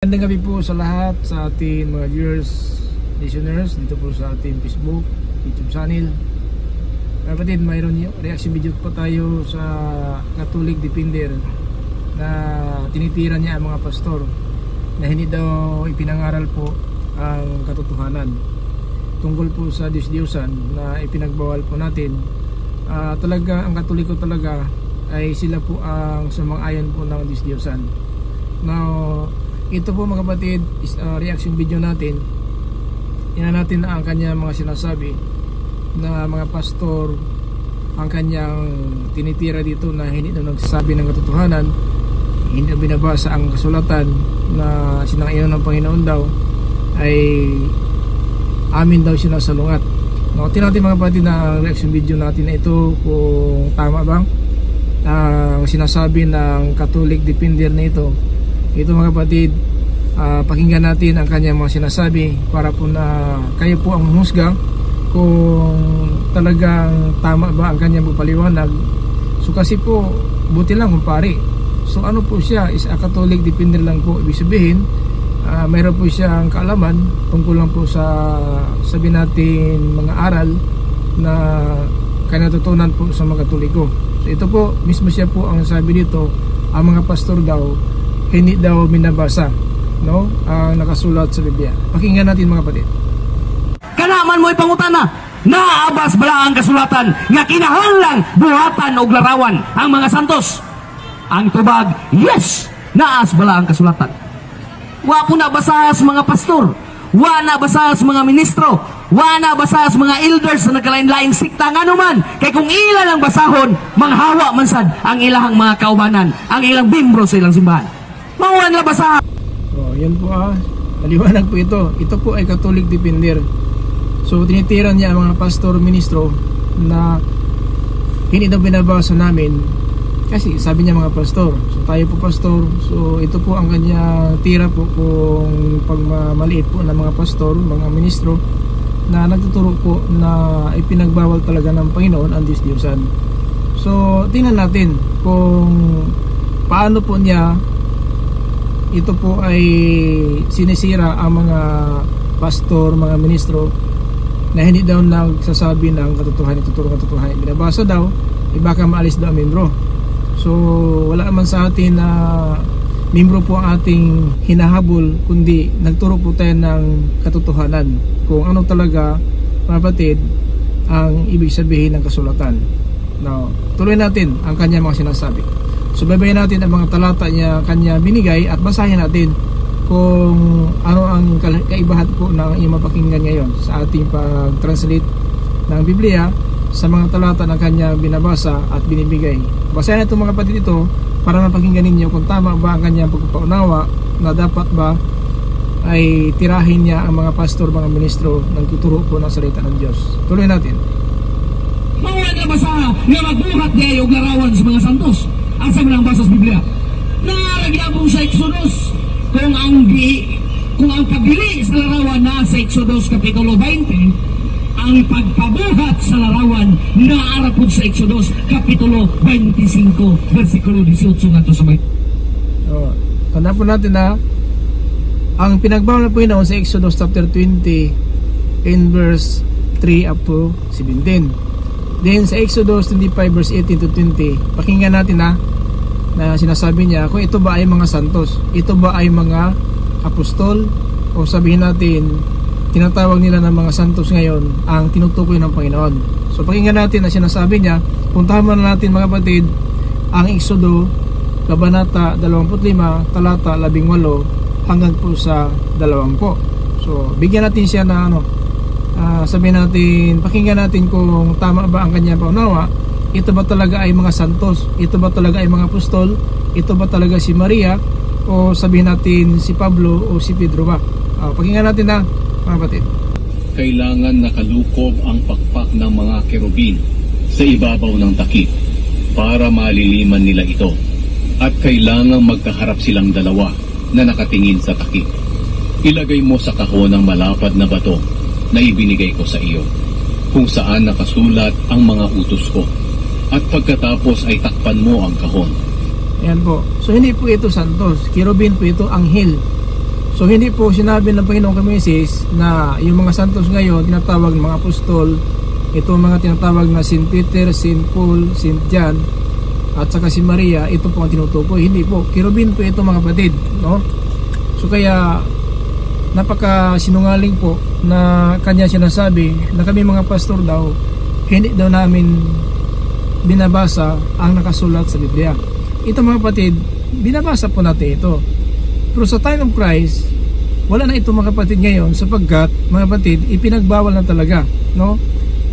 Magandang gabi po sa lahat, sa ating mga viewers, listeners dito po sa ating Facebook, YouTube channel. Kapatid, mayroon yung reaction video po tayo sa Catholic Defender na tinitira niya ang mga pastor na hindi daw ipinangaral po ang katotohanan tungkol po sa Diyos-Diyosan na ipinagbawal po natin. Talaga ang Katoliko talaga ay sila po ang sumang-ayon po ng Diyos-Diyosan. Now, ito po mga kapatid is reaction video natin. Tingnan natin ang kanya mga sinasabi na mga pastor ang kanyang tinitira dito na hindi na nagsasabi ng katotohanan, hindi na binabasa ang kasulatan na sinang-ayon ng Panginoon daw ay amin daw sinasalungat. Tingnan natin mga kapatid na reaction video natin na ito kung tama bang ang sinasabi ng Catholic Defender na ito. Ito mga kapatid, pakinggan natin ang kanyang mga sinasabi para po na kayo po ang humusga kung talagang tama ba ang kanyang paliwanag. So kasi po, buti lang kumpare. So ano po siya, is a Catholic Defender lang po. Ibig sabihin, mayroon po siyang kaalaman tungkol lang po sa sabi natin mga aral na kanatutunan po sa mga Katoliko. So ito po, mismo siya po ang sabi dito, ang mga pastor daw hindi daw binabasa ang nakasulat sa Biblia. Pakinggan natin mga kapatid. Kanaman mo ipangutana, naabas bala ang kasulatan nga kinahanglang buhatan og larawan ang mga santos. Ang tubag, yes, naas bala ang kasulatan. Wa po nabasa sa mga pastor, wa nabasa sa mga ministro, wa nabasa sa mga elders na nagkalain-lain sikta nga naman. Kay kung ilan ang basahon, manghawa man sad ang ilahang mga kaubanan, ang ilang bimbro sa ilang simbahan. Mauwan na basahan. Yan po maliwanag po ito. Ito po ay Catholic Defender. So tinitira niya ang mga pastor, ministro na hindi daw binabasa namin kasi sabi niya mga pastor. So tayo po pastor. So ito po ang kanya tira po kung pagmamaliit po ng mga pastor, mga ministro na nagtuturo po na ipinagbawal talaga ng Panginoon ang Diyos-Diyosan. So tingnan natin kung paano po niya ito po ay sinisira ang mga pastor, mga ministro na hindi daw nagsasabi ng katotohanan, ituturo katotohanan. Binabasa daw, baka maalis daw ang membro. So wala naman sa atin na membro po ang ating hinahabol, kundi nagturo po tayo ng katotohanan kung ano talaga mga kapatid ang ibig sabihin ng kasulatan. Now, tuloy natin ang kanya mga sinasabi. So babayin natin ang mga talata niya kanya binigay at basahin natin kung ano ang kaibahan po ng iyong mapakinggan ngayon sa ating pag-translate ng Biblia sa mga talata ng kanya binabasa at binibigay. Basahin natin mga kapatid ito para mapakinggan ninyo kung tama ba ang kanyang pagpapaunawa na dapat ba ay tirahin niya ang mga pastor, mga ministro ng tuturo po ng salita ng Diyos. Tuloy natin. Mauwan na basahan nga magbuhat niya yung larawan sa mga santos. Asa mo lang basa sa Biblia? Naragyabong sa Exodus kung ang pagbili sa larawan na sa Exodus Kapitulo 20, ang pagpabuhat sa larawan naarapod sa Exodus Kapitulo 25 versikulo 18 ngadto sa Bible. Tanda po natin na ang pinagbawal na po yun sa Exodus chapter 20 in verse 3 up to 17. Then sa Exodus 25 verse 18 to 20, pakinggan natin na sinasabi niya kung ito ba ay mga santos, ito ba ay mga apostol, o sabihin natin tinatawag nila ng mga santos ngayon ang tinutukoy ng Panginoon. So pakinggan natin na sinasabi niya. Puntahan na natin mga kapatid ang Exodo Kabanata 25 talata 18 hanggang po sa 20. So bigyan natin siya na sabihin natin, pakinggan natin kung tama ba ang kanyang paunawa. Ito ba talaga ay mga santos? Ito ba talaga ay mga apostol? Ito ba talaga si Maria? O sabihin natin si Pablo o si Pedro ba? Pakinggan natin na mga kapatid. Kailangan nakalukob ang pakpak ng mga kerubin sa ibabaw ng takip para maliliman nila ito. At kailangan magkaharap silang dalawa na nakatingin sa takip. Ilagay mo sa kahon ng malapad na bato na ibinigay ko sa iyo, kung saan nakasulat ang mga utos ko. At pagkatapos ay takpan mo ang kahon. Ayan po. So hindi po ito santos. Kerubin po ito, anghel. So hindi po sinabi ng Panginoon kay Moises na yung mga santos ngayon tinatawag ng mga apostol, ito mga tinatawag na Saint Peter, Saint Paul, Saint John at saka si Maria, ito po ang tinutukoy. Hindi po, kerubin po ito mga kapatid, no? So kaya napaka sinungaling po na kanya sinasabi na kami mga pastor daw hindi daw namin binabasa ang nakasulat sa Biblia. Ito mga kapatid, binabasa po natin ito. Pero sa time of Christ, wala na ito mga kapatid ngayon sapagkat mga kapatid, ipinagbawal na talaga, no?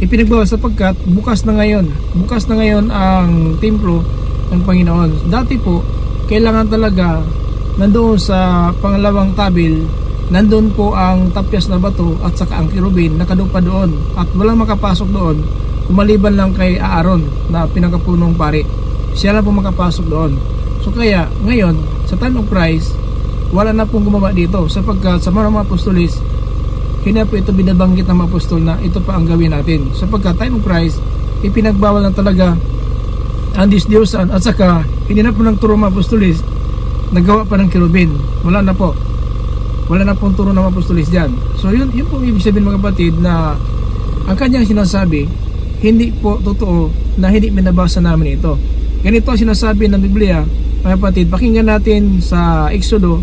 Ipinagbawal sapagkat bukas na ngayon ang templo ng Panginoon. Dati po, kailangan talaga nandoon sa pangalawang tabil, nandoon po ang tapyas na bato at saka ang kirubin nakadupa doon at walang makapasok doon kumaliban lang kay Aaron na pinakapunong pari. Siya lang po makapasok doon. So kaya ngayon sa time of Christ, wala na pong gumawa dito sapagkat sa mga apostolis, hindi po ito binabanggit ng mga apostol na ito pa ang gawin natin sapagkat time of Christ, ipinagbawal na talaga ang disdiyosan at saka hindi na po nagturo mga apostolis, nagawa pa ng kirubin. Wala na pong turo ng mga apostolis dyan. So yun po ibig sabihin mga kapatid na ang kanyang sinasabi hindi po totoo na hindi binabasa namin ito. Ganito ang sinasabi ng Biblia mga kapatid, pakinggan natin sa Exodo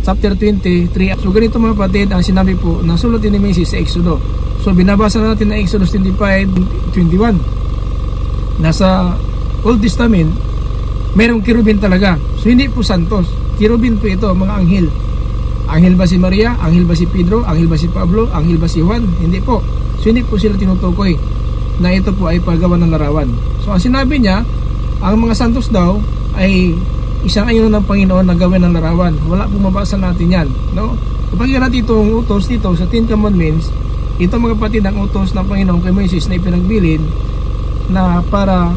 chapter 23. So ganito mga kapatid ang sinabi po ng sulat ni Moises sa Exodo. So binabasa natin na Exodus 25:21. Nasa Old Testament mayroong kirubin talaga. So hindi po santos, kirubin po ito, mga anghel. Anghel ba si Maria? Anghel ba si Pedro? Anghel ba si Pablo? Anghel ba si Juan? Hindi po. So hindi po sila tinutukoy na ito po ay paggawa ng larawan. So ang sinabi niya, ang mga santos daw ay isang ayon ng Panginoon na gawin ng larawan. Wala pong mabasa natin yan, no? Kapag natin itong utos dito sa Ten Commandments, ito mga kapatid ang utos ng Panginoon kay Moises na ipinagbilin na para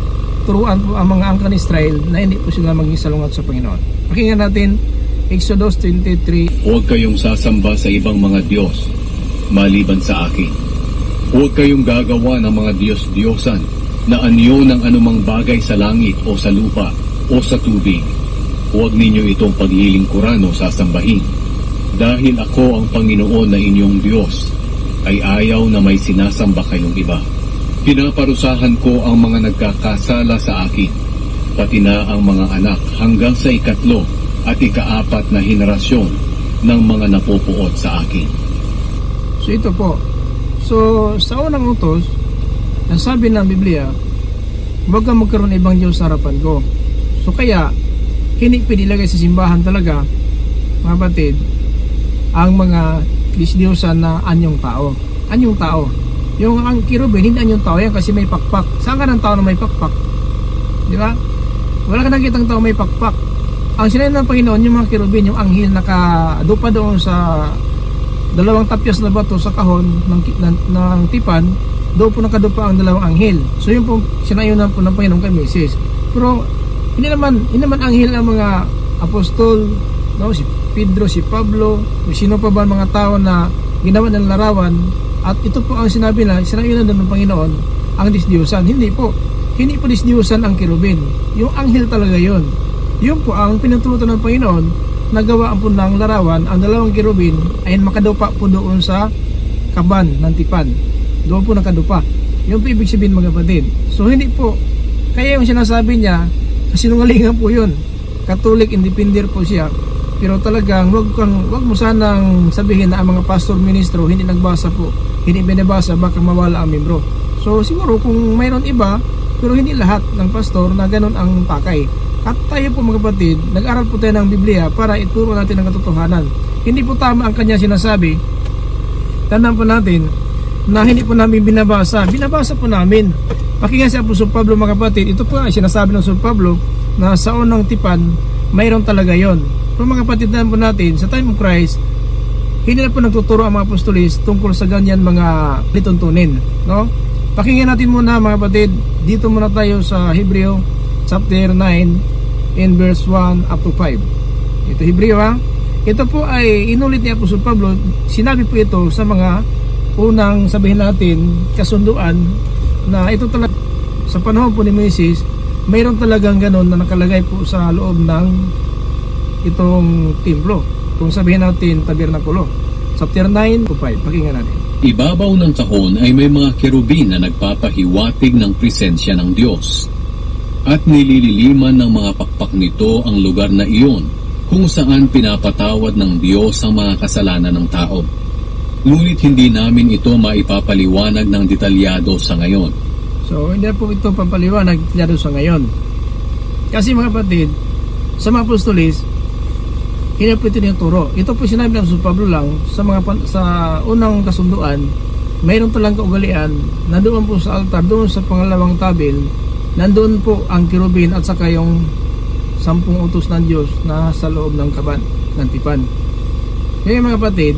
turuan po ang mga angkan Israel na hindi po sila maging salungat sa Panginoon. Pakinggan natin Exodus 23. Huwag kayong sasamba sa ibang mga Diyos maliban sa akin. Huwag kayong gagawa ng mga Diyos-Diyosan na anyo ng anumang bagay sa langit o sa lupa o sa tubig. Huwag ninyo itong paglilingkuran o sasambahin. Dahil ako ang Panginoon na inyong Diyos, ay ayaw na may sinasamba kayong iba. Pinaparusahan ko ang mga nagkakasala sa akin, pati na ang mga anak hanggang sa ikatlo at ikaapat na henerasyon ng mga napupuot sa akin. So ito po. So sa unang utos, ang sabi ng Biblia, huwag kang magkaroon ibang Diyos sa harapan ko. So kaya hindi pwede ilagay sa simbahan talaga mga batid ang mga disdiyosan na anyong tao. Anyong tao. Yung ang kirubin, hindi anyong tao yan kasi may pakpak. Saan ka ng tao na may pakpak? Di ba? Wala ka nakitang tao may pakpak. Ang sinabi ng Panginoon, yung mga kirubin, yung anghel nakadupa doon sa dalawang tapyas na bato sa kahon ng tipan, doon po nakadupa ang dalawang anghel. So yun po sinayunan po ng Panginoon kay Moises. Pero hindi naman anghel ang mga apostol, no? Si Pedro, si Pablo, sino pa ba mga tao na ginawa ng larawan. At ito po ang sinabi na sinayunan ng Panginoon ang disdiyosan. Hindi po disdiyosan ang kirubin. Yung anghel talaga yun. Yun po ang pinatulutan ng Panginoon na gawaan po ng larawan. Ang dalawang kirubin ay makadupa po doon sa kaban ng tipan. Doon po nakadupa. Yun po ibig sabihin mga kapatid. So hindi po, kaya yung sinasabi niya, sinungalingan po yun. Catholic independent po siya. Pero talagang wag mo sanang sabihin na ang mga pastor ministro hindi nagbasa po, hindi binabasa, baka mawala ang membro. So siguro kung mayroon iba, pero hindi lahat ng pastor na ganun ang pakay. At tayo po mga kapatid, nag-aral po tayo ng Biblia para ituro natin ang katotohanan. Hindi po tama ang kanya sinasabi. Tandaan po natin na hindi po namin binabasa po namin. Pakinggan si Apostol Pablo mga kapatid, ito po ay sinasabi ng Apostol Pablo na sa unang tipan mayroon talaga yon. Pero mga kapatid, tandaan po natin sa time of Christ, hindi na po nagtuturo ang mga apostolis tungkol sa ganyan mga lituntunin, no? Pakinggan natin muna mga kapatid, dito muna tayo sa Hebreo chapter 9 in verse 1 up to 5. Ito Hebreo ha. Ito po ay inulit ni Apostol Pablo. Sinabi po ito sa mga unang sabihin natin kasunduan na ito talaga sa panahon po ni Moises, mayroon talagang ganon na nakalagay po sa loob ng itong templo. Kung sabihin natin tabernakulo, chapter 9 to 5, pakinggan natin. Ibabaw ng kahon ay may mga kerubin na nagpapahiwatig ng presensya ng Diyos. At nilililiman ng mga pakpak nito ang lugar na iyon, kung saan pinapatawad ng Diyos ang mga kasalanan ng tao. Ngunit hindi namin ito maipapaliwanag ng detalyado sa ngayon. So, hindi po ito papaliwanag detalyado sa ngayon. Kasi mga kapatid, sa mga apostolis, hindi po ito tinuturo. Ito po sinabi ng Apostol Pablo lang sa unang kasunduan, mayroon talang kaugalian na doon po sa altar, doon sa pangalawang tabil, nandoon po ang kirubin at saka yung 10 utos ng Diyos na sa loob ng kaban, ng tipan. Kaya mga kapatid,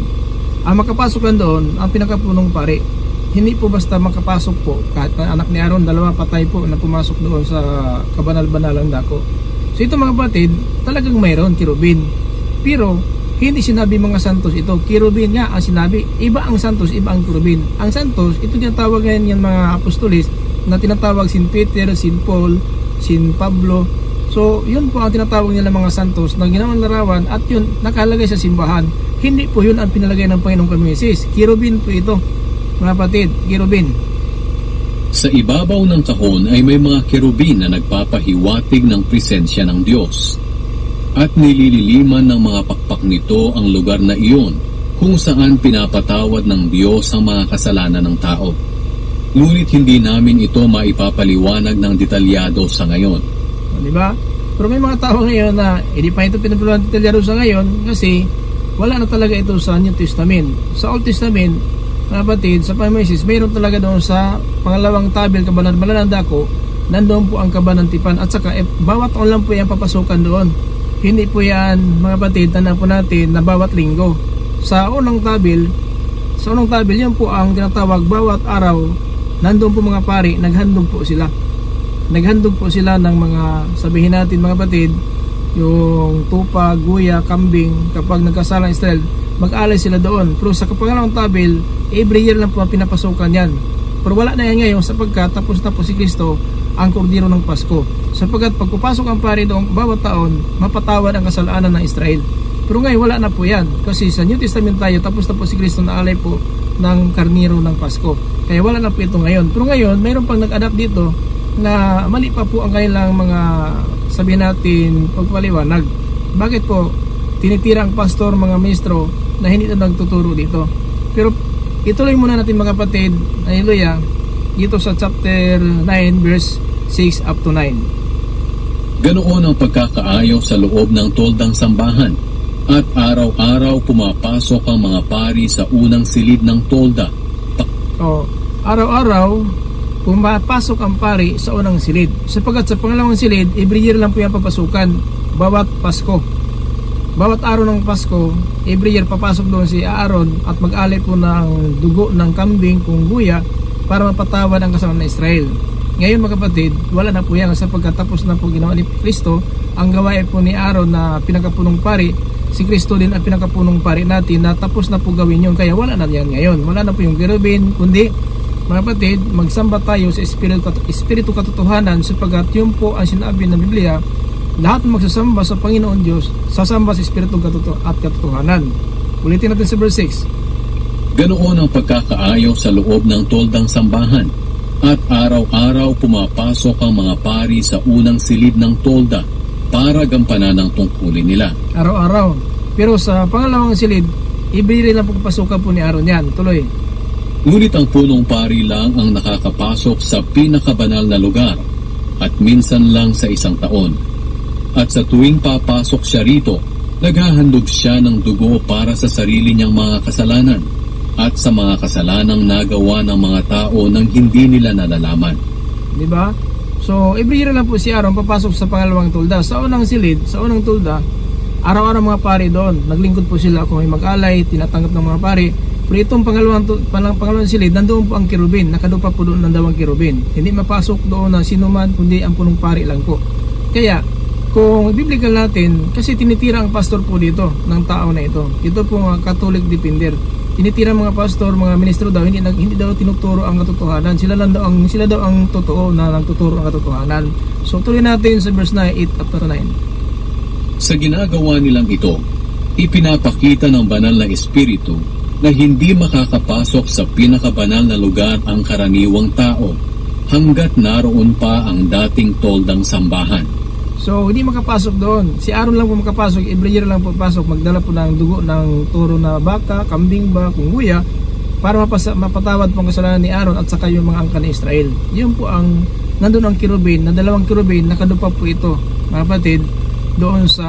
ang makapasok doon, ang pinakapunong pari. Hindi po basta makapasok po, kahit na anak ni Aaron, 2 patay po na pumasok doon sa kabanal-banalang dako. So ito mga kapatid, talagang mayroon kirubin. Pero hindi sinabi mga santos ito, kirubin nga ang sinabi. Iba ang santos, iba ang kirubin. Ang santos, ito tinatawag ngayon yung mga apostolis na tinatawag sin Peter, sin Paul, sin Pablo. So yun po ang tinatawag nila mga santos na ginawang larawan at yun nakalagay sa simbahan. Hindi po yun ang pinalagay ng Panginoong Kamisis. Kirubin po ito mga kapatid, kirubin. Sa ibabaw ng kahon ay may mga kerubin na nagpapahiwatig ng presensya ng Diyos. At nilililiman ng mga pakpak nito ang lugar na iyon, kung saan pinapatawad ng Diyos ang mga kasalanan ng tao. Ngunit hindi namin ito maipapaliwanag ng detalyado sa ngayon. Diba? Pero may mga tao ngayon na hindi pa ito pinapaliwanag ng detalyado sa ngayon kasi wala na talaga ito sa New Testament. Sa Old Testament, mga kapatid, sa Pamisis, mayroon talaga doon sa pangalawang tabil, kabanan-banalang dako, nandoon po ang kaban ng tipan at saka bawat taon lang po yan papasukan doon. Hindi po yan, mga kapatid, tandaan po natin na bawat linggo. Sa unang tabil, yan po ang tinatawag bawat araw, nandoon po mga pari, naghandog po sila. Naghandog po sila ng mga, sabihin natin mga kapatid, yung tupa, guya, kambing, kapag nagkasala ng Israel, mag-alay sila doon. Pero sa kapangalawang tabil, every year lang po pinapasukan yan. Pero wala na yan ngayon sapagkat tapos na po si Kristo ang kordero ng Pasko. Sapagkat pagpapasok ang pari doon, bawat taon, mapatawad ang kasalanan ng Israel. Pero ngayon wala na po yan. Kasi sa New Testament tayo, tapos na po si Kristo na alay po ng karniro ng Pasko. Kaya wala na po ito ngayon. Pero ngayon, mayroon pang nag-adapt dito na mali pa po ang kailang mga, sabihin natin, pagpaliwanag. Bakit po tinitira ang pastor, mga ministro na hindi ito nagtuturo dito? Pero ituloy muna natin mga kapatid, hallelujah, dito sa chapter 9 verse 6 up to 9. Ganoon ang pagkakaayaw sa loob ng toldang sambahan, at araw-araw pumapasok ang mga pari sa unang silid ng tolda. Araw-araw pumapasok ang pari sa unang silid. Sapagkat sa pangalawang silid, every year lang po yan papasukan, bawat Pasko. Bawat araw ng Pasko, every year papasok doon si Aaron at mag-alay po ng dugo ng kambing kung guya para mapatawad ang kasalanan ng Israel. Ngayon mga kapatid, wala na po yan sapagkat tapos na po ginawa ni Kristo ang gawain po ni Aaron na pinakapunong pari. Si Kristo din ang pinakapunong pari natin na tapos na po gawin yun. Kaya wala na yan ngayon. Wala na po yung kerubin, kundi mga kapatid, magsamba tayo sa Espiritu katotohanan sapagkat yun po ang sinabi ng Biblia. Lahat ng magsasamba sa Panginoon Diyos, sasamba sa Espiritu at katotohanan. Ulitin natin sa verse 6. Ganoon ang pagkakaayaw sa loob ng toldang sambahan, at araw-araw pumapasok ang mga pari sa unang silid ng tolda para gampanan ang tungkulin nila. Araw-araw. Pero sa pangalawang silid, ibili lang po pasukan po ni Aaron yan. Tuloy. Ngunit ang punong pari lang ang nakakapasok sa pinakabanal na lugar at minsan lang sa isang taon. At sa tuwing papasok siya rito, naghahandog siya ng dugo para sa sarili niyang mga kasalanan at sa mga kasalanang nagawa ng mga tao nang hindi nila nalalaman. Diba? So, every year lang po si Aaron papasok sa pangalawang tulda. Sa unang silid, sa unang tulda, araw-araw mga pari doon. Naglingkod po sila kung may mag-alay, tinatanggap ng mga pari. Pero itong pangalawang silid, nandoon po ang kirubin. Nakadupa po doon ng dawang kirubin. Hindi mapasok doon na sino man, kundi ang punong pari lang po. Kaya, kung biblical natin, kasi tinitira ang pastor po dito ng tao na ito. Ito po mga Catholic defender. Tinitira mga pastor, mga ministro daw, hindi daw tinuturo ang katotohanan. Sila daw ang totoo na nagtuturo ang katotohanan. So tuloy natin sa verse 9, 8 up to 9. Sa ginagawa nilang ito, Ipinapakita ng banal na espiritu na hindi makakapasok sa pinakabanal na lugar ang karaniwang tao hanggat naroon pa ang dating toldang sambahan. So, hindi makapasok doon. Si Aaron lang po makapasok, every year lang po pasok, magdala po ng dugo ng turo na baka, kambing ba, kungguya, para mapatawad po ang kasalanan ni Aaron at saka yung mga angkan ni Israel. Yun po ang, nandun ang kirubin, na dalawang kirubin, nakadupa po ito, mga kapatid, doon sa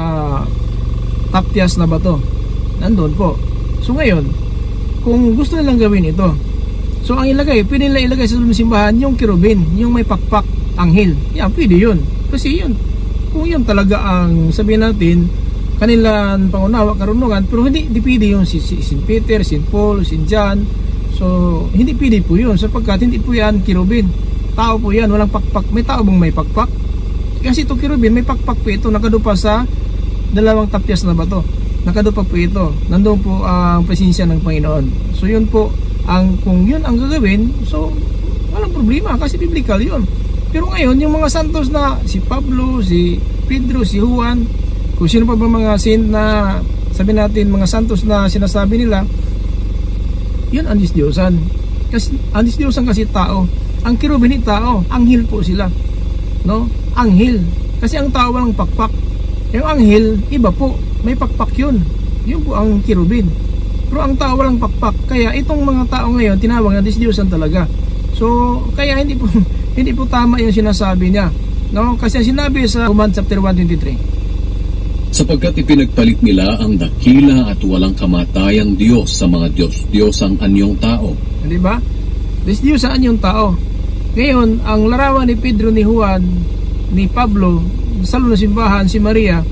tapyas na bato. Nandun po. So ngayon, kung gusto nilang gawin ito, so ang ilagay, pwede nila ilagay sa simbahan yung kirubin, yung may pakpak, anghel. Yan, pwede yun. Kasi yun, kung yun talaga ang sabihin natin, kanilang pangunawa, karunungan, pero hindi pwede yung si Peter, si Paul, si John. So, hindi pwede po yun, sapagkat hindi po yan kirubin. Tao po yan, walang pakpak. May tao bang may pakpak? Kasi ito kirubin, may pakpak po ito, nakadupa sa dalawang tapyas na bato. Nakadupa po ito. Nandun po ang presensya ng Panginoon. So, yun po, kung yun ang gagawin, so, walang problema, kasi biblical yun. Pero ngayon, yung mga santos na si Pablo, si Pedro, si Juan, kung sino pa ba mga saint na sabi natin mga santos na sinasabi nila, yun ang Diyos-Diyosan. Kasi ang Diyos-Diyosan kasi tao. Ang kirubin ni tao, anghel po sila. No? Anghel. Kasi ang tao walang pakpak. Yung anghel, iba po, may pakpak yun. Yun po ang kirubin. Pero ang tao walang pakpak. Kaya itong mga tao ngayon tinawag na Diyos-Diyosan talaga. So, kaya hindi po tama yung sinasabi niya. No? Kasi ang sinabi sa Romans chapter 1:23. Sapagkat ipinagpalit nila ang dakila at walang kamatayang Diyos sa mga Diyos-Diyosang anyong tao. Di ba? Diyos ang anyong tao. Ngayon, ang larawan ni Pedro, ni Juan, ni Pablo, sa luna simbahan, si Maria,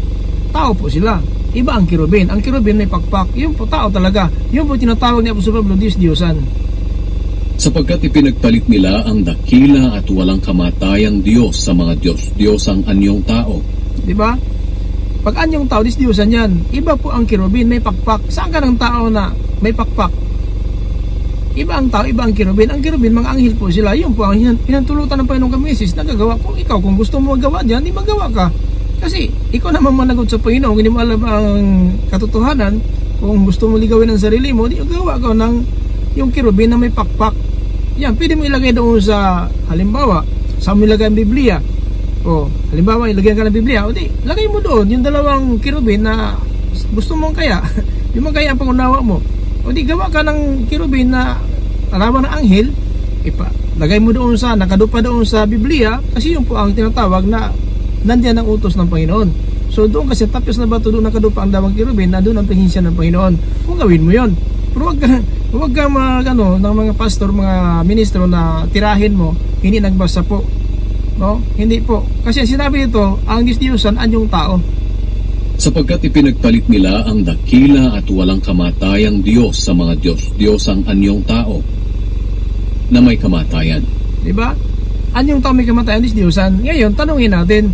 tao po sila. Iba ang kirubin. Ang kirubin may pakpak. Yun po tao talaga. Yun po tinatawag ni Apostol Pablo, Diyos-Diyosan. Sapagkat ipinagpalit nila ang dakila at walang kamatayang Diyos sa mga Diyos-Diyosang anyong tao. Di ba? Pag anyong tao, Diyos-Diyosan yan. Iba po ang kirubin, may pakpak. Saan ka ng tao na may pakpak? Iba ang tao, iba ang kirubin. Ang kirubin, mga anghel po sila. Yun po ang pinantulutan ng Panginoong Kamisis na gagawa. Kung gusto mo magawa dyan, di magawa ka. Kasi ikaw naman managot sa Panginoon, hindi mo alam ang katotohanan. Kung gusto mo ligawin ang sarili mo, di gawa ka ng yung kirubin na may pakpak. Yan, pwede mo ilagay doon sa, halimbawa, saan mo ilagay ang Biblia? O, halimbawa, ilagay ka ng Biblia, o di, lagay mo doon yung dalawang kirubin na gusto mong kaya, yung mga kaya ang pangunawa mo. O di, gawa ka ng kirubin na alaman ng anghel, lagay mo doon sa, nakadupa doon sa Biblia, kasi yun po ang tinatawag na nandiyan ang utos ng Panginoon. So doon kasi tapos na bato doon nakadupa ang dalawang kirubin, na doon ang presensya ng Panginoon. Kung gawin mo yun. Pero huwag ka ng mga pastor, mga ministro na tirahin mo, hindi nagbasa po. No? Hindi po. Kasi sinabi ito, ang Diyos-Diyosan anyong tao. Sapagkat ipinagpalit nila ang dakila at walang kamatayang Diyos sa mga Diyos-Diyosang anyong tao na may kamatayan. Diba? Anyong tao may kamatayan, Diyos-Diyosan. Ngayon, tanungin natin,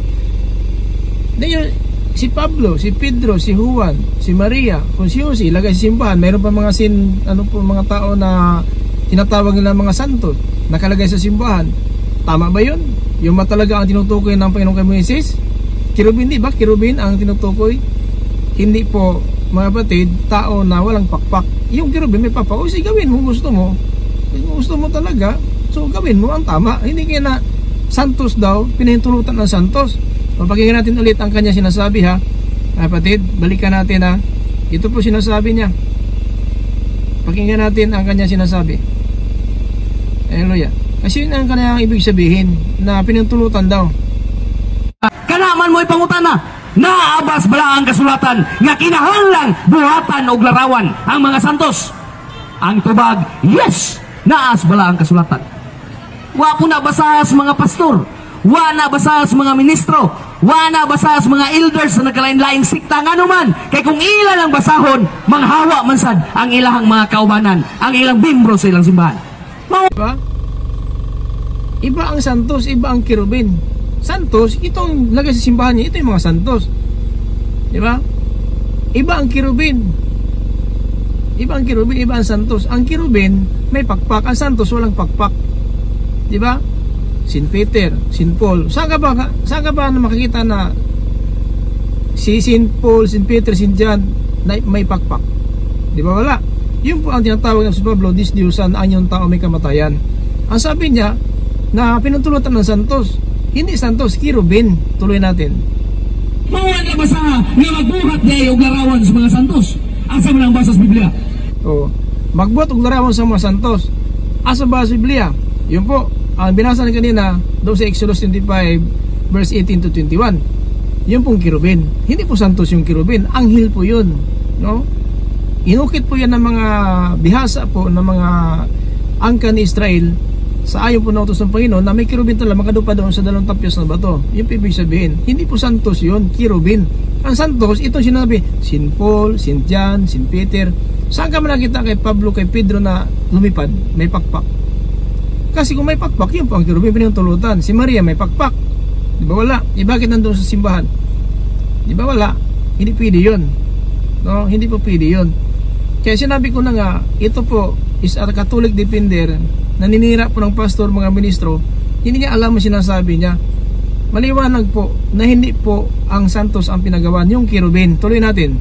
si Pablo, si Pedro, si Juan, si Maria, kung si Jose, ilagay sa simbahan, mayroon pa mga mga tao na tinatawag nila mga santo, nakalagay sa simbahan. Tama ba yun? Yung talaga ang tinutukoy ng Panginoong kay Moises? Kirubin, di ba? Kirubin ang tinutukoy. Hindi po, mga kapatid, tao na walang pakpak. Yung kirubin may pakpak. O sige, gawin mo, gusto mo. Kung gusto mo talaga, so gawin mo ang tama. Hindi kaya na santos daw, pinahintulutan ng santos. Mapakinggan natin ulit ang kanya sinasabi ha. Kapatid, balikan natin ha. Ito po sinasabi niya. Pakinggan natin ang kanya sinasabi. Hallelujah. Kasi yun ang kanyang ibig sabihin na pinintulutan daw. Kanaman mo ipangutana, naabas bala ang kasulatan nga kinahanglang buhatan og larawan ang mga santos. Ang tubag, yes, naas bala ang kasulatan. Wa po na basahas mga pastor, wa na basahas mga ministro, wa na basahas mga elders na nagkalain-laing sikta nga naman. Kay kung ilan ang basahon, manghawa man sad ang ilang mga kaubanan, ang ilang membro sa ilang simbahan. Diba? Iba ang santos, iba ang kirubin. Santos, itong lagay sa simbahan niya, ito yung mga santos. Diba? Iba ang kirubin. Iba ang kirubin, iba ang santos. Ang kirubin, may pakpak. Ang santos, walang pakpak. Diba? Saint Peter, Saint Paul. Saan ka ba na makikita na si Saint Paul, Saint Peter, Saint John, na may pakpak. Di ba wala? Yun po ang tinatawag ng si Pablo, disdiusan ang yung tao may kamatayan. Ang sabi niya na pinutulutan ng santos, hindi santos, kirubin. Tuloy natin. Mawala na ba sa nga magbuhat niya yung larawan sa mga santos? Asa mo lang basa sa Biblia? O, magbuhat og larawan sa mga santos. Asa ba sa Biblia? Yun po, ang binasa na kanina doon sa Exodus 25 verse 18 to 21. Yun pong kirubin. Hindi po santos yung kirubin, anghel po yun, no? Inukit po yan ng mga bihasa po ng mga angka ni Israel sa ayon po na utos ng Panginoon na may kirubin talaga makadupa doon sa 2 tapyas na bato. Yung ibig sabihin, hindi po santos yun, kirubin. Ang santos, ito sinabi, Sin Paul, Sin John, Sin Peter. Saan ka man nakita kay Pablo, kay Pedro na lumipad, may pakpak? Kasi kung may pakpak, yun po ang kirubin pinutulutan. Si Maria may pakpak, di ba wala? Bakit nandun sa simbahan? Di ba wala? Hindi pwede yun, no? Hindi po pwede yun. Kaya sinabi ko na nga, ito po is a Catholic defender, naninira po ng pastor, mga ministro, hindi niya alam ang sinasabi niya. Maliwanag po na hindi po ang santos ang pinagawan, yung kirubin. Tuloy natin.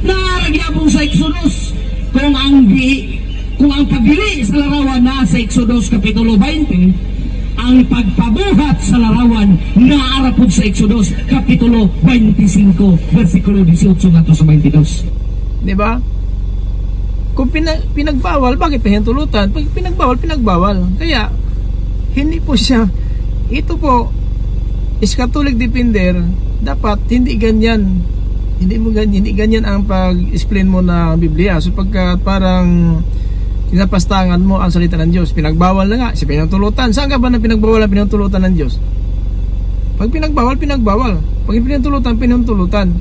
Naragya po sa Exodus kung ang pabili sa larawan na sa Exodus Kapitulo 20, ang pagpabuhat sa larawan na arapod sa Exodus Kapitulo 25 versikulo 18 nato sa 22. Diba? Kung pinagbawal, bakit pinahintulutan? Pag pinagbawal, pinagbawal. Kaya hindi po siya, ito po is Catholic defender, dapat hindi ganyan. Hindi ganyan ang pag-explain mo na Biblia. So pagka parang sinapastangan mo ang salita ng Diyos, pinagbawal na nga, si pinahintulutan. Saan ka ba na pinagbawal ang pinahintulutan ng Diyos? Pag pinagbawal, pinagbawal. Pag pinahintulutan, pinahintulutan.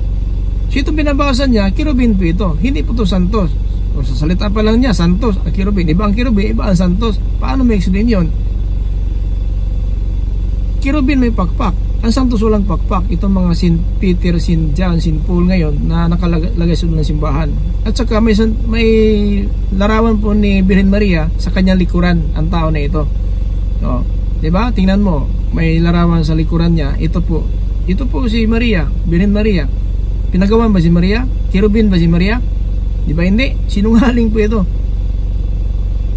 So itong binabawasan niya, kirubin po ito. Hindi po ito santos. O sa salita pa lang niya, santos, kirubin. Iba ang kirubin, iba ang santos. Paano may explain yun? Kirubin may pakpak. Ang santos walang pakpak. Itong mga Sin Peter, Sin John, Sin Paul ngayon na nakalagay sa ng simbahan. At saka may larawan po ni Birhen Maria sa kanyang likuran, ang tao na ito. O, diba? Tingnan mo, may larawan sa likuran niya. Ito po si Maria, Birhen Maria. Pinagawan ba si Maria? Kirubin ba si Maria? Di ba hindi? Sinungaling po ito.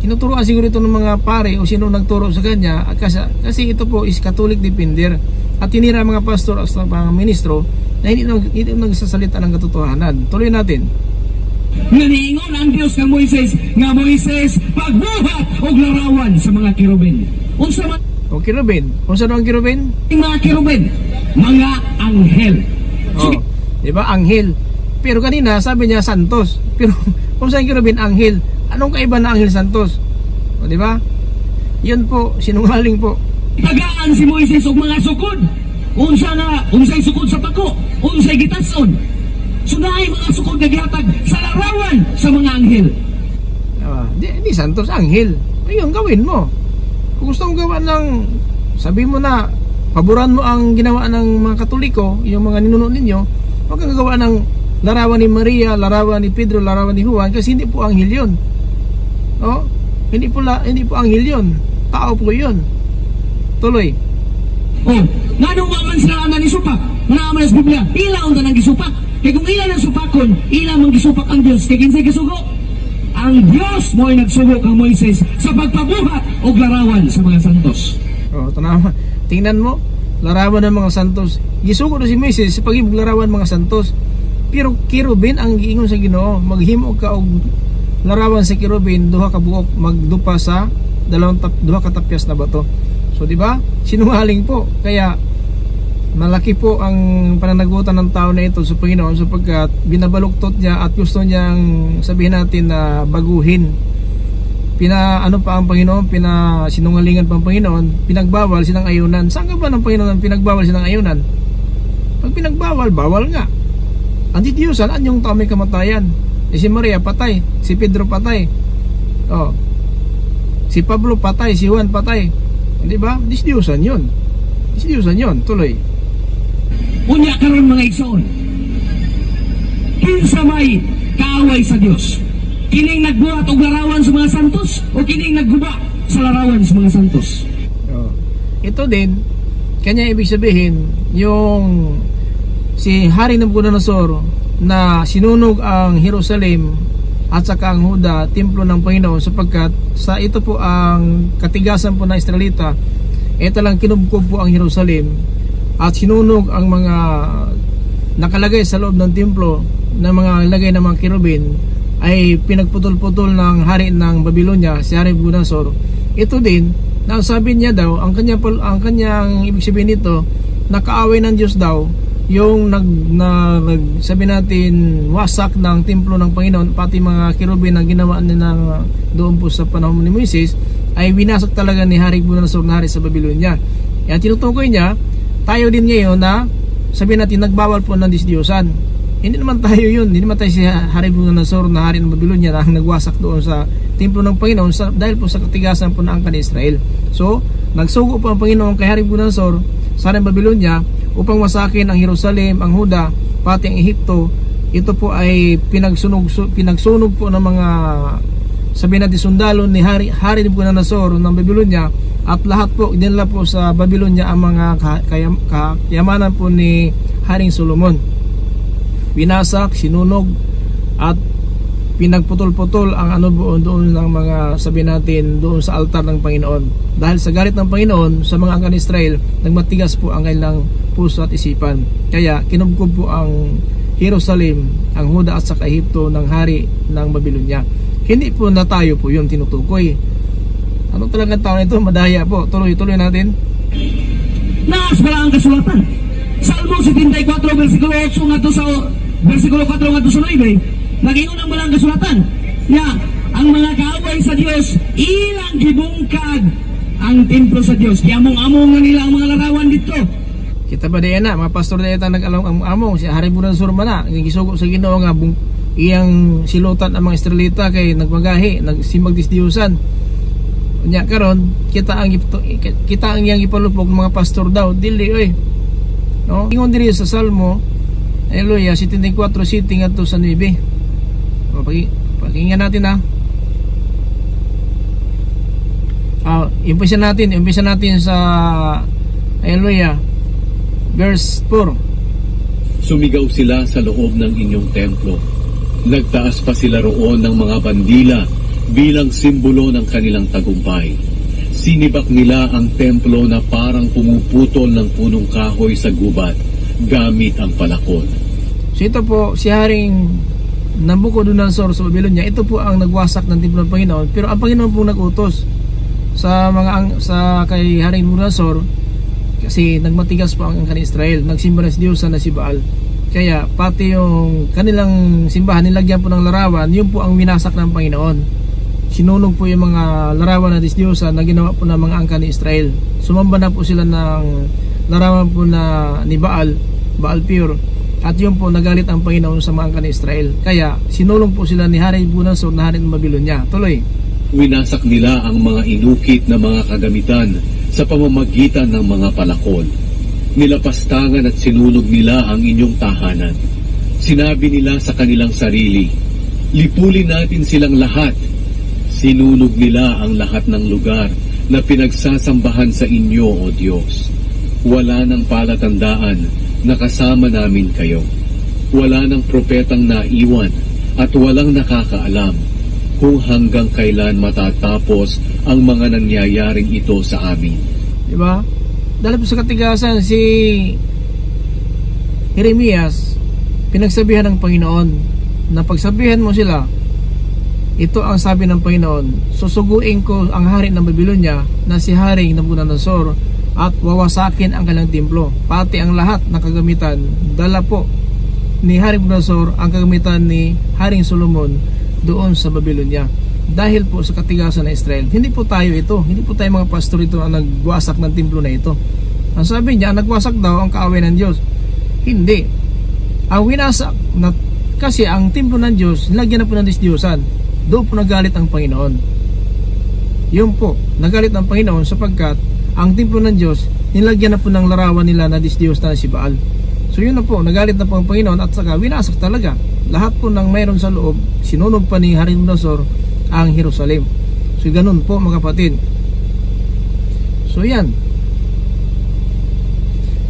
Tinuturoan siguro ito ng mga pare o sino nagturo sa kanya kasi ito po is Catholic defender at tinira mga pastor at mga ministro na hindi nagsasalita ng katotohanan. Tuloy natin. Naniingon ang Diyos kang Moises nga Moises pagbuhat og larawan sa mga kirubin. Unsa man o kirubin? Unsa ang kirubin? Mga kirubin, mga anghel. Oh, di ba anghel? Pero kanina sabi niya santos. Pero kung saan kirubin anghel, anong kaiba na anghel santos? O di ba? Yun po, sinungaling po. Tagaan si Moises og mga sukod. Unsay sukod sa pako, unsay gitason. Sunay mga sukod nga gihatag sa larawan sa mga anghel. Di santos, anghel. Ayun, gawin mo. Kung gusto mong gawa ng, sabi mo na, paboran mo ang ginawa ng mga Katoliko, yung mga ninuno ninyo, huwag kang gawa ng larawan ni Maria, larawan ni Pedro, larawan ni Juan, kasi hindi po anghel yun. Oh, hindi po anghel yun. Tao po yun. Tuloy. Oh, nganong man sila na ni supak? Naman sa Biblia, ila unta nang gisupak. Kaya kung ila nang supakon, ila mang gisupak ang Diyos. Kaya kinsay gisugo? Ang Diyos mo'y nagsugo kang Moises sa pagpabuhat o larawan sa mga santos. Oh, tanawa. Tingnan mo, larawan ng mga santos. Gisugo na si Moises sa pag-ibig larawan mga santos. Pero kirubin ang giingon sa Ginoo, maghimo ka og larawan sa kirubin, duha ka buok magdupa sa duha ka tapyas na bato. So di ba? Sinungaling po. Kaya malaki po ang pananagutan ng tao na ito sa Panginoon sapagkat binabaluktot niya at gusto niyang sabihin natin na baguhin. Ano pa ang Panginoon? Sinungalingan pa ang Panginoon, pinagbawal silang ayunan. Saan ka ba ng Panginoon ang pinagbawal silang ayunan? Pag pinagbawal, bawal nga. Ang titiusan, anyong tao may kamatayan. Si Maria patay, si Pedro patay. Oh. Si Pablo patay, si Juan patay. Di ba? Disdiusan 'yon. Disdiusan 'yon. Tuloy. Unya karon mga igsoon. Kinsa may kaaway sa Dios? Kining nagbuhat og larawan sa mga santos o kining nagguba sa larawan sa mga santos? Oh. Ito din kanya ibig sabihin yung si Hari Nabucodonosor na sinunog ang Jerusalem at saka ang Huda, templo ng Panginoon, sapagkat sa ito po ang katigasan po ng Israelita, ito lang kinubkob po ang Jerusalem at sinunog ang mga nakalagay sa loob ng templo na mga lagay ng mga kirubin ay pinagputol-putol ng hari ng Babylonia, si Hari Nabucodonosor. Ito din, na sabi niya daw, ang kanyang ibig sabihin nito, nakaaway ng Diyos daw yung sabi natin wasak ng templo ng Panginoon, pati mga kirubin na ginawa nila doon po sa panahon ni Moises ay winasak talaga ni Hari Nabucodonosor na hari sa Babylonia. Yan tinutukoy niya, tayo din ngayon na sabi natin nagbawal po ng disdiyosan. Hindi naman tayo yun, hindi naman tayo si Hari Nabucodonosor na hari ng Babylonia na nagwasak doon sa templo ng Panginoon dahil po sa katigasan po ng angkan ni Israel. So nagsugo po ang Panginoon kay Hari Nabucodonosor sa hari ng Babylonia upang wasakin ang Jerusalem, ang Huda, pati ang Ehipto. Ito po ay pinagsunog po ng mga sabi natin sundalo ni Hari Nabucodonosor ng Babylonia, at lahat po dinala po sa Babylonia ang mga kayamanan po ni Haring Solomon. Binasak, sinunog at pinagputol-putol ang doon ng mga sabi natin doon sa altar ng Panginoon. Dahil sa galit ng Panginoon sa mga angkan Israel, nagmatigas po ang kanilang puso at isipan. Kaya kinubkob po ang Jerusalem, ang Huda at saka Ehipto ng hari ng Babylonia. Hindi po na tayo po yung tinutukoy. Ano talagang tao nito? Madaya po. Tuloy-tuloy natin. Naas pala ang kasulatan. Salmo 74 versikulo 8 ngadto sa versikulo 4 ngadto sa 9. Nagingon ang balang kasulatan. Ang mga kaaway sa Dios ilang gibungkag ang templo sa Dios. Kaya among nila ang mga larawan dito. Kita ba diyan na mga pastor diyan nag-along among si Hari Nabucodonosor mana nga gisugo sa Ginoo nga iyang silutan ang mga Israelita kay nagmagahi, nagsimbag disdiyusan. Nya karon kita ang iyang ipalupog mga pastor daw dili oy. No? Ingon diri sa Salmo, haleluya, 74:7 ngadto sa 9. Pakinggan natin ha. Umpisa natin sa haleluya, verse 4. Sumigaw sila sa loob ng inyong templo. Nagtaas pa sila roon ng mga bandila bilang simbolo ng kanilang tagumpay. Sinibak nila ang templo na parang pumuputol ng punong kahoy sa gubat gamit ang palakol. So ito po si Haring Nabucodonosor sa Babylonia, ito po ang nagwasak ng templo ng Panginoon, pero ang Panginoon po nagutos sa kay Haring Nabucodonosor kasi nagmatigas po ang angkan ni Israel, nagsimba ng Diyos na si Baal. Kaya pati yung kanilang simbahan nilagyan po ng larawan, yun po ang winasak ng Panginoon. Sinunog po yung mga larawan na Diyos na ginawa po ng mga angkan ni Israel. Sumamba na po sila ng larawan po na ni Baal Peor, at yun po nagalit ang Panginoon sa mga angkan ni Israel. Kaya sinulong po sila ni Hari Nabucodonosor na hari ng Babylonia. Tuloy. Winasak nila ang mga inukit na mga kagamitan sa pamamagitan ng mga palakol. Nilapastangan at sinunog nila ang inyong tahanan. Sinabi nila sa kanilang sarili, lipulin natin silang lahat. Sinunog nila ang lahat ng lugar na pinagsasambahan sa inyo, O Diyos. Wala ng palatandaan na kasama namin kayo. Wala ng propetang naiwan at walang nakakaalam kung hanggang kailan matatapos ang mga nangyayaring ito sa amin. Diba? Dahil po sa katigasan si Jeremias, pinagsabihan ng Panginoon na pagsabihan mo sila, ito ang sabi ng Panginoon, susuguin ko ang hari ng Babylonia na si Haring Nabucodonosor at wawasakin ang kanilang templo, pati ang lahat ng kagamitan. Dala po ni Haring Nabucodonosor ang kagamitan ni Haring Solomon doon sa Babylonia. Dahil po sa katigasan ng Israel. Hindi po tayo ito, hindi po tayo mga pastor ito ang nagwasak ng templo na ito. Ang sabi niya, ang nagwasak daw ang kaaway ng Diyos. Hindi. Ang winasak na, kasi ang templo ng Diyos nilagyan na po ng Diyos-Diyosan. Doon po nagalit ang Panginoon. Yun po, nagalit ang Panginoon sapagkat ang templo ng Diyos nilagyan na po ng larawan nila na Diyos na si Baal. So yun na po, nagalit na po ang Panginoon at saka winasak talaga. Lahat po ng mayroon sa loob, sinunog pa ni Hari Nabucodonosor ang Jerusalem. So ganun po mga kapatid. So yan,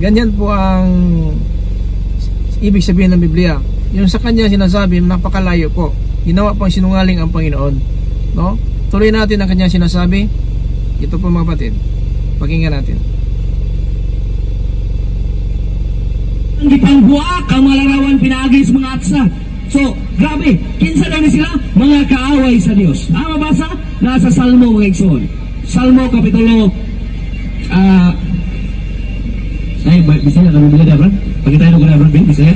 ganyan po ang ibig sabihin ng Biblia. yung sa kanya sinasabi napakalayo po. Ginawa pang sinungaling ang Panginoon, no? Tuloy natin ang kanya sinasabi. Ito po mga kapatid, pakinggan natin. Ang gipangbuak ang mga larawan pinaagi sa mga atsa. So, grabe, kinsa daw ni sila? Mga kaaway sa Dios. Mabasa? Nasa Salmo mga igsoon. Salmo Kapitulo Bisaya kami bila dapat. Pagkitayin ko na dapat, Bisaya.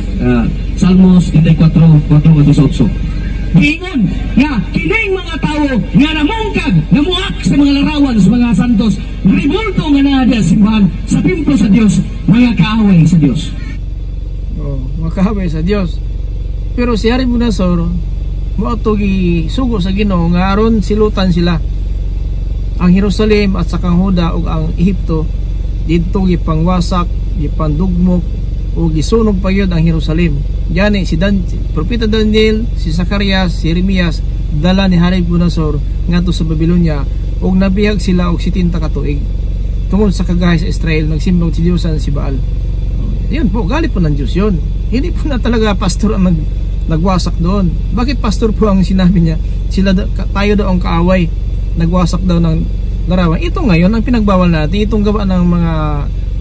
Salmos 34:4-8. Giingon nga kining mga tao nga namungkag, namuak sa mga larawan sa mga santos, ribulto nga naa simbahan sa templo sa Dios, mga kaaway sa Dios. Makahaway sa Dios. Pero si Nabucodonosor moadto gisugo sa Ginoo nga aron silutan sila ang Jerusalem at sa kang Huda ug ang Ehipto didto gipangwasak, gipandugmok o gisunog pa yun ang Jerusalem. Gani si Propeta Daniel, si Zacarias, si Jeremias dala ni Nabucodonosor ngadto sa Babylonia ug nabihag sila og 70 ka tuig tungod sa kagahay sa Israel nagsimba si Diyosan si Baal. Yun po, galit po ng Diyos yun. Hindi po na talaga pastor ang nagwasak doon. Bakit pastor po ang sinabi niya? Tayo daw ang kaaway, nagwasak daw ng larawan. Ito ngayon ang pinagbawal natin, itong gawa ng mga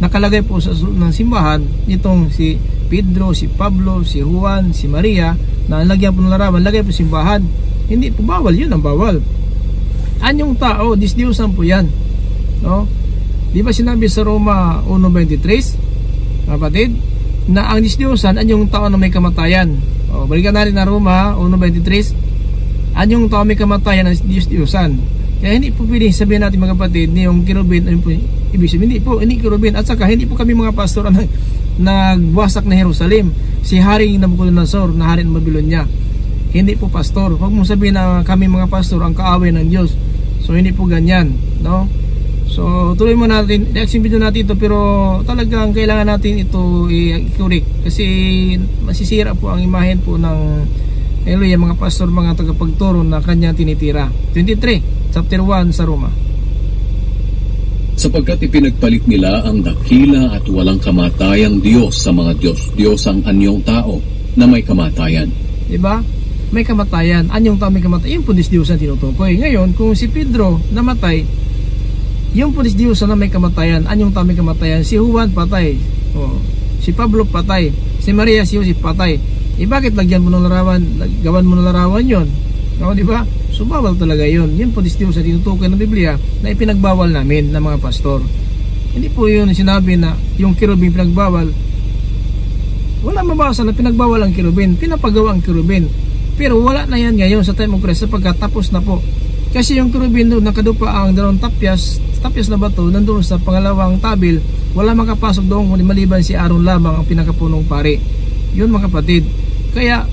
nakalagay po sa ng simbahan, itong si Pedro, si Pablo, si Juan, si Maria, na lagyan po ng larawan, lagay po simbahan. Hindi po bawal, yun ang bawal. Anyong tao, disdiyosan po yan, no? Di ba sinabi sa Roma 1:23, kapatid, na ang disdiyosan anyong tao na may kamatayan. Balikan natin na Roma 1:23, anyong tao may kamatayan ang disdiyosan. Kaya hindi po pwede sabihin natin mga kapatid ni yung kirubin, ano po ibig sabihin? Hindi kirubin. At saka hindi po kami mga pastor ang nagwasak na Jerusalem. Si Haring Nabucodonosor na hari ng Babylonia, hindi po pastor. Huwag mong sabihin na kami mga pastor ang kaaway ng Diyos. So hindi po ganyan, no? So tuloy mo natin, reaction video natin ito, pero talagang kailangan natin ito i-correct kasi masisira po ang imahen po ng mga pastor, mga tagapagturo na kanya tinitira. 23, chapter 1 sa Roma. Sapagkat ipinagpalit nila ang dakila at walang kamatayang Diyos sa mga Diyos ang anyong tao na may kamatayan. Diba? May kamatayan. Anyong tao may kamatayan. Yung po Diyos ang tinutukoy. Ngayon, kung si Pedro namatay, yung po Diyos na may kamatayan. Anyong tao may kamatayan? Si Juan patay. Si Pablo patay. Si Maria, si Joseph patay. Bakit lagyan mo ng larawan? Gawan mo ng larawan yun. Diba? So bawal talaga yun. Yun po Diyos na tinutukoy ng Biblia na ipinagbawal namin ng mga pastor. Hindi po yun sinabi na yung kirubin pinagbawal. Wala mabasa na pinagbawal ang kirubin. Pinapagawa ang kirubin. Pero wala na yan ngayon sa time of Christ sapagkat tapos na po. Kasi yung kirubin doon nakadupa ang dalawang tapyas na bato nandoon sa pangalawang tabil. Wala makapasok doon kundi maliban si Aaron lamang ang pinakapunong pari. Yun mga kapatid. Kaya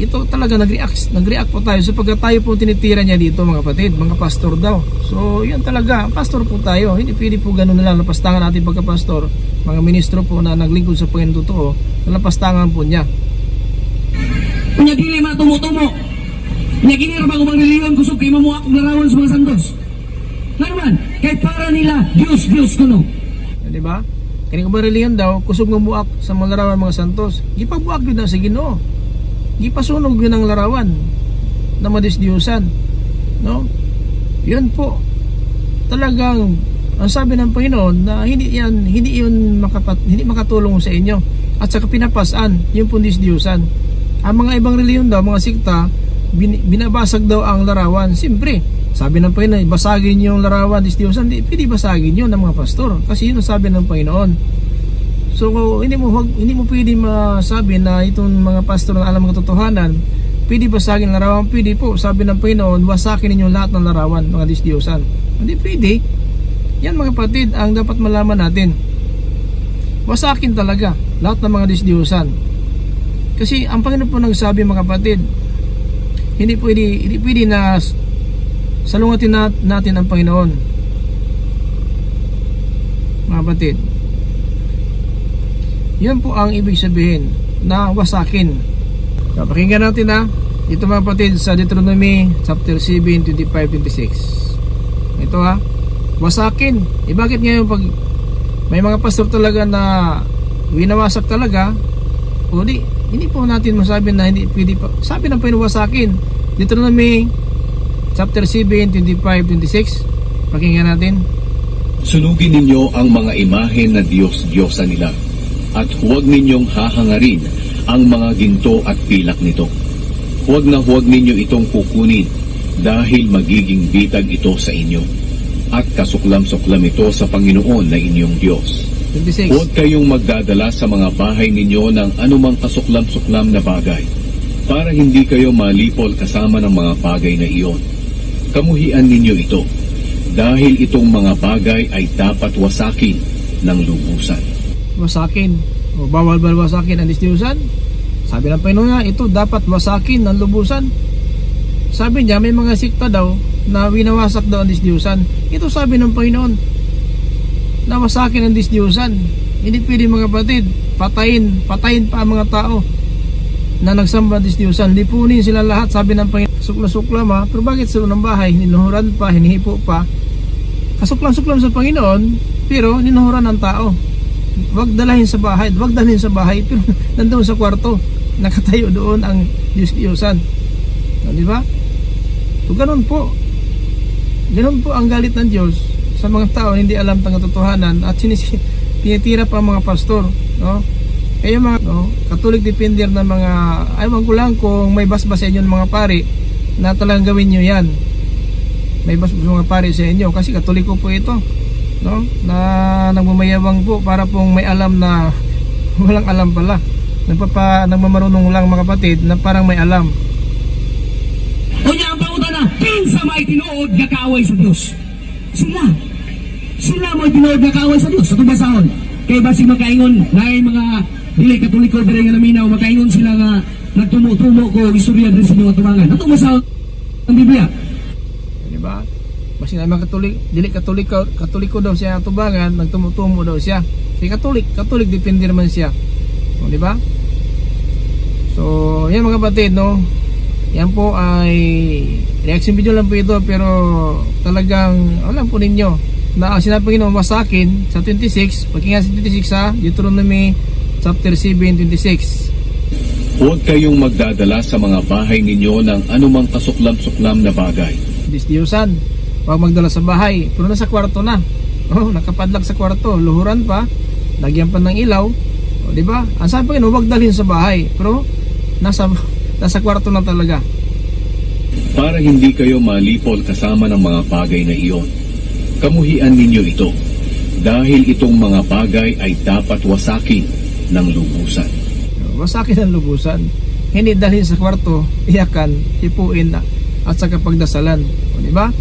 ito talaga nag-react po tayo sapagkat tayo po tinitira niya dito mga kapatid, mga pastor daw. So yan talaga, pastor po tayo. Hindi pwede po ganun na lang napastangan natin pagka-pastor. Mga ministro po na naglingkod sa Panginoon totoo, napastangan po niya. Kanya dili matumutumo. Kanya ginira bago bang niliyon kusog kay mamuak og larawan sa mga santos. Naman, kay para nila Diyos kuno. Di ba? Kani ko ba reliyon daw kusog mamuak sa mga larawan mga santos. Ipabuak gyud na sa Ginoo. Gipasunog yun ang larawan na madisdiyusan, no? Yun po talagang ang sabi ng Panginoon na hindi makatulong sa inyo at saka pinapasan yung pundisdiyusan. Ang mga ibang reliyon daw, mga sikta, binabasag daw ang larawan. Siyempre, sabi ng Panginoon, basagin yung larawan disdiyusan, hindi basagin yun ng mga pastor kasi yun ang sabi ng Panginoon. So hindi mo pwede masabi na itong mga pastor na alam ng katotohanan, pwede basagin ang larawan. Pwede po, sabi ng Panginoon, wasakin ninyo lahat ng larawan, mga disdiyusan. Hindi pwede. Yan mga kapatid, ang dapat malaman natin. Wasakin talaga lahat ng mga disdiyusan. Kasi ang Panginoon po nagsabi mga kapatid, hindi pwede na salungatin natin ang Panginoon. Mga kapatid, yan po ang ibig sabihin na wasakin. Pakinggan natin ito mga kapatid sa Deuteronomy chapter 7, 25-26. Ito wasakin. Bakit ngayon pag may mga pastor talaga na winawasak talaga, o di hindi po natin masabi na hindi pwede pa. Sabi ng Panginoon wasakin. Deuteronomy chapter 7, 25, 26. Pakinggan natin. Sunugin ninyo ang mga imahe na Diyos-Diyosa nila, at huwag ninyong hahangarin ang mga ginto at pilak nito. Huwag ninyo itong kukunin, dahil magiging bitag ito sa inyo, at kasuklam-suklam ito sa Panginoon na inyong Diyos. 26. Huwag kayong magdadala sa mga bahay ninyo ng anumang kasuklam-suklam na bagay, para hindi kayo malipol kasama ng mga bagay na iyon. Kamuhian ninyo ito, dahil itong mga bagay ay dapat wasakin ng lubusan. Wasakin. O bawal ba wasakin ang Diyos-Diyosan? Sabi ng Panginoon nga, ito dapat wasakin ng lubusan. Sabi niya, may mga sikta daw na winawasak daw ang Diyos-Diyosan. Ito sabi ng Panginoon, nawasakin ang Diyos-Diyosan. Hindi pwede mga kapatid, patayin pa ang mga tao na nagsamba ang Diyos-Diyosan. Lipunin sila lahat, sabi ng Panginoon. Sukla-suklam ha, pero bakit sa unang bahay, ninuhuran pa, hinihipo pa. Kasuklam-suklam sa Panginoon, pero ninuhuran ng tao. Huwag dalhin sa bahay, pero nandoon sa kwarto, nakatayo doon ang Diyos-Diyosan. Di ba? So ganun po ang galit ng Diyos sa mga tao hindi alam ang katotohanan at tinitira pa ang mga pastor, no? Kaya mga Catholic defender na mga, aywan ko lang kung may basbas sa inyo ng mga pari na talagang gawin nyo yan. May basbas mga pari sa inyo kasi Katoliko po ito, no? Na nagmamayabang po para pong may alam na walang alam pala. Nagmamarunong lang mga kapatid na parang may alam. Unya ang pangutan na, pinsa may tinuod nga kaaway sa Diyos. Sila may tinuod nga kaaway sa Diyos. Sa tubasahon. Kaya basig makaingon, na mga dili Katoliko dire nga naminaw, makaingon sila nga nagtumo-tumo ko istorya din sa mga tubangan. Ito masahon ang Biblia. Diba? Basig na mga Katoliko daw siya tubangan, nagtumo-tumo daw siya. Si Katolik defender man siya. O, diba? So, yan mga kapatid, no? Yan po ay reaction video lang po ito, pero talagang alam po ninyo na ang sinabi ng wasakin sa 26, pakinggan sa 26 sa Deuteronomy chapter 7, 26. Huwag kayong magdadala sa mga bahay ninyo ng anumang kasuklam-suklam na bagay. Diyos-Diyosan, huwag magdala sa bahay, pero nasa kwarto na. Nakapadlag sa kwarto, luhuran pa, lagyan pa ng ilaw. O, diba? Ang sabi ko, huwag dalhin sa bahay, pero nasa kwarto na talaga. Para hindi kayo malipol kasama ng mga bagay na iyon. Kamuhian ninyo ito, dahil itong mga bagay ay dapat wasakin ng lubusan. Wasakin ng lubusan. Hindi dalhin sa kwarto, iyakan, ipuin at saka pagdasalan. O, diba?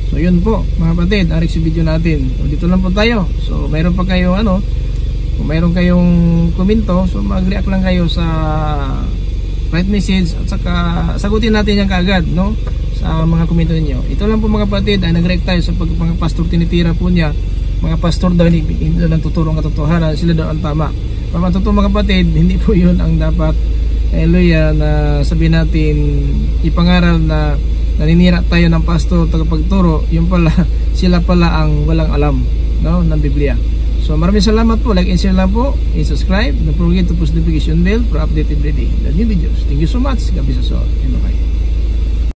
So yun po mga kapatid, arik sa video natin. So, dito lang po tayo. So mayroon pa kayong kung mayroon kayong komento, so mag-react lang kayo sa right message at saka sagutin natin yan kaagad, no? Sa mga komento niyo. Ito lang po mga kapatid, ay nag-react tayo sa mga pastor tinitira po niya. Mga pastor daw hindi lang tuturo ang katotohanan, sila daw ang tama. Para totoo mga kapatid, hindi po yun ang dapat, hallelujah, na sabihin natin ipangaral na naninira tayo ng pastor tagapagturo, yung pala sila pala ang walang alam, no, ng Biblia. So maraming salamat po, like and share lang po, and subscribe, don't forget to push the notification bell for update every day the new videos. Thank you so much. God bless us all. Bye.